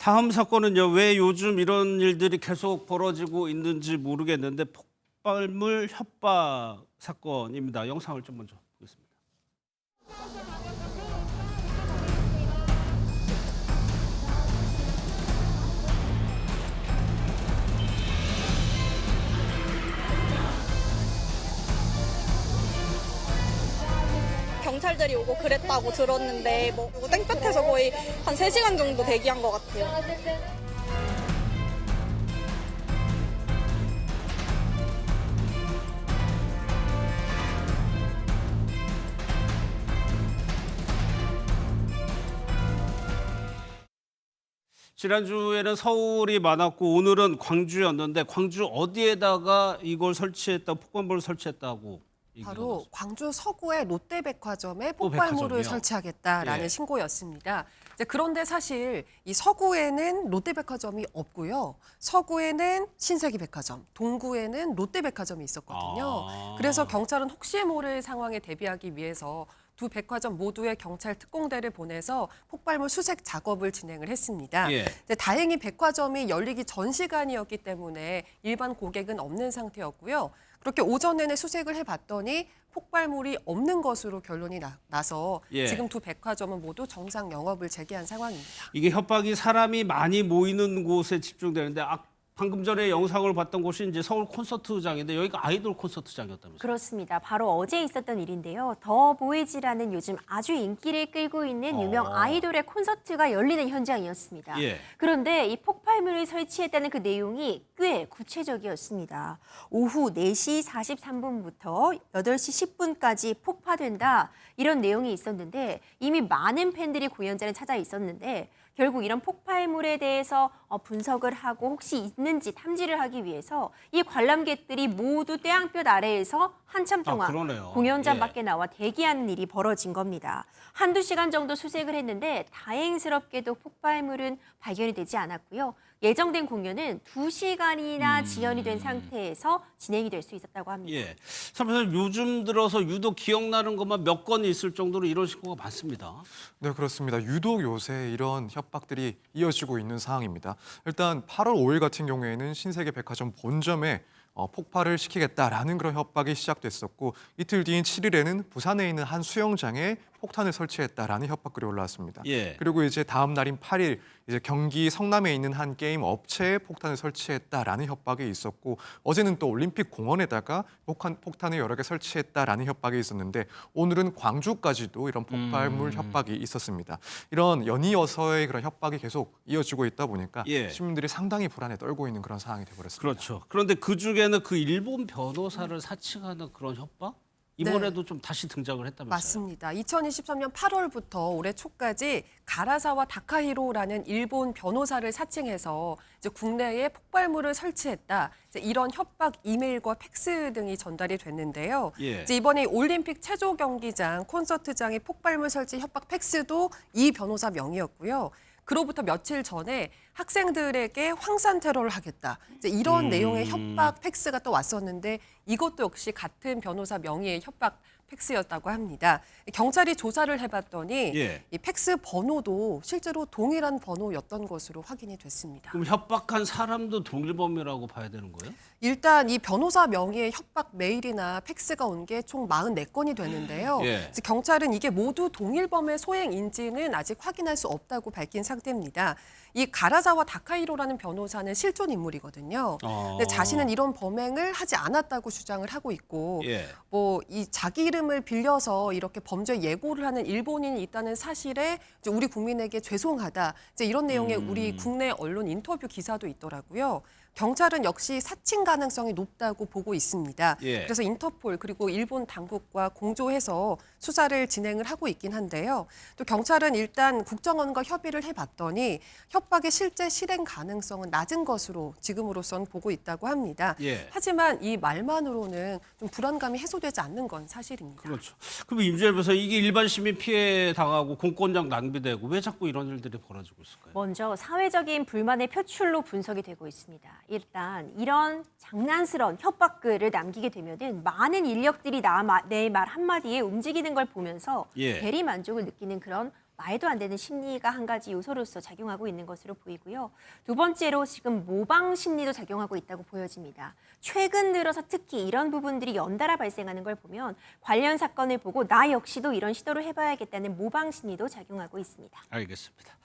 다음 사건은요. 왜 요즘 이런 일들이 계속 벌어지고 있는지 모르겠는데 폭발물 협박 사건입니다. 영상을 좀 먼저 보겠습니다. 경찰들이 오고 그랬다고 들었는데 그리고 땡볕에서 거의 한 3시간 정도 대기한 것 같아요. 지난주에는 서울이 많았고 오늘은 광주였는데 광주 어디에다가 이걸 설치했다, 폭발물을 설치했다고 얘기가 바로 나왔습니다. 광주 서구의 롯데백화점에 또 폭발물을 백화점이요? 설치하겠다라는 예. 신고였습니다. 그런데 사실 이 서구에는 롯데백화점이 없고요. 서구에는 신세계백화점, 동구에는 롯데백화점이 있었거든요. 아. 그래서 경찰은 혹시 모를 상황에 대비하기 위해서 두 백화점 모두의 경찰 특공대를 보내서 폭발물 수색 작업을 진행을 했습니다. 예. 다행히 백화점이 열리기 전 시간이었기 때문에 일반 고객은 없는 상태였고요. 그렇게 오전에는 수색을 해봤더니 폭발물이 없는 것으로 결론이 나서 예. 지금 두 백화점은 모두 정상 영업을 재개한 상황입니다. 이게 협박이 사람이 많이 모이는 곳에 집중되는데 방금 전에 영상을 봤던 곳이 이제 서울 콘서트장인데 여기가 아이돌 콘서트장이었다면서요? 그렇습니다. 바로 어제 있었던 일인데요. 더 보이즈라는 요즘 아주 인기를 끌고 있는 유명 아이돌의 콘서트가 열리는 현장이었습니다. 예. 그런데 이 폭발물을 설치했다는 그 내용이 꽤 구체적이었습니다. 오후 4시 43분부터 8시 10분까지 폭파된다. 이런 내용이 있었는데 이미 많은 팬들이 공연장에 찾아 있었는데 결국 이런 폭발물에 대해서 분석을 하고 혹시 있는지 탐지를 하기 위해서 이 관람객들이 모두 떼양볕 아래에서 한참 동안 그러네요. 공연장 예. 밖에 나와 대기하는 일이 벌어진 겁니다. 한두 시간 정도 수색을 했는데 다행스럽게도 폭발물은 발견이 되지 않았고요. 예정된 공연은 2시간이나 지연이 된 상태에서 진행이 될 수 있었다고 합니다. 예. 사실 요즘 들어서 유독 기억나는 것만 몇 건 있을 정도로 이런 신고가 많습니다. 네, 그렇습니다. 유독 요새 이런 협박들이 이어지고 있는 상황입니다. 일단 8월 5일 같은 경우에는 신세계백화점 본점에 폭발을 시키겠다라는 그런 협박이 시작됐었고 이틀 뒤인 7일에는 부산에 있는 한 수영장에 폭탄을 설치했다라는 협박글이 올라왔습니다. 예. 그리고 이제 다음 날인 8일 이제 경기 성남에 있는 한 게임 업체에 폭탄을 설치했다라는 협박이 있었고 어제는 또 올림픽 공원에다가 폭탄을 여러 개 설치했다라는 협박이 있었는데 오늘은 광주까지도 이런 폭발물 협박이 있었습니다. 이런 연이어서의 그런 협박이 계속 이어지고 있다 보니까 예. 시민들이 상당히 불안에 떨고 있는 그런 상황이 되어버렸습니다. 그렇죠. 그런데 그 중에는 그 일본 변호사를 사칭하는 그런 협박? 이번에도 좀 다시 등장을 했다면서요? 맞습니다. 2023년 8월부터 올해 초까지 가라사와 다카히로라는 일본 변호사를 사칭해서 이제 국내에 폭발물을 설치했다. 이제 이런 협박 이메일과 팩스 등이 전달이 됐는데요. 예. 이제 이번에 올림픽 체조 경기장, 콘서트장의 폭발물 설치 협박 팩스도 이 변호사 명의였고요. 그로부터 며칠 전에 학생들에게 황산 테러를 하겠다. 이제 이런 내용의 협박 팩스가 또 왔었는데 이것도 역시 같은 변호사 명의의 협박 팩스였다고 합니다. 경찰이 조사를 해봤더니 예. 이 팩스 번호도 실제로 동일한 번호였던 것으로 확인이 됐습니다. 그럼 협박한 사람도 동일범이라고 봐야 되는 거예요? 일단 이 변호사 명의의 협박 메일이나 팩스가 온 게 총 44건이 되는데요. 예. 그래서 경찰은 이게 모두 동일범의 소행인지는 아직 확인할 수 없다고 밝힌 상태입니다. 이 가라사와 다카히로라는 변호사는 실존 인물이거든요. 근데 자신은 이런 범행을 하지 않았다고 주장을 하고 있고 예. 뭐 이 자기 이름을 빌려서 이렇게 범죄 예고를 하는 일본인이 있다는 사실에 이제 우리 국민에게 죄송하다. 이제 이런 내용의 우리 국내 언론 인터뷰 기사도 있더라고요. 경찰은 역시 사칭 가능성이 높다고 보고 있습니다. 예. 그래서 인터폴 그리고 일본 당국과 공조해서 수사를 진행을 하고 있긴 한데요. 또 경찰은 일단 국정원과 협의를 해봤더니 협박의 실제 실행 가능성은 낮은 것으로 지금으로선 보고 있다고 합니다. 예. 하지만 이 말만으로는 좀 불안감이 해소되지 않는 건 사실입니다. 그렇죠. 그럼 임준일 변호사 이게 일반 시민 피해 당하고 공권력 낭비되고 왜 자꾸 이런 일들이 벌어지고 있을까요? 먼저 사회적인 불만의 표출로 분석이 되고 있습니다. 일단 이런 장난스러운 협박글을 남기게 되면은 많은 인력들이 내 말 한마디에 움직이는 걸 보면서 예. 대리 만족을 느끼는 그런 말도 안 되는 심리가 한 가지 요소로서 작용하고 있는 것으로 보이고요. 두 번째로 지금 모방 심리도 작용하고 있다고 보여집니다. 최근 들어서 특히 이런 부분들이 연달아 발생하는 걸 보면 관련 사건을 보고 나 역시도 이런 시도를 해봐야겠다는 모방 심리도 작용하고 있습니다. 알겠습니다.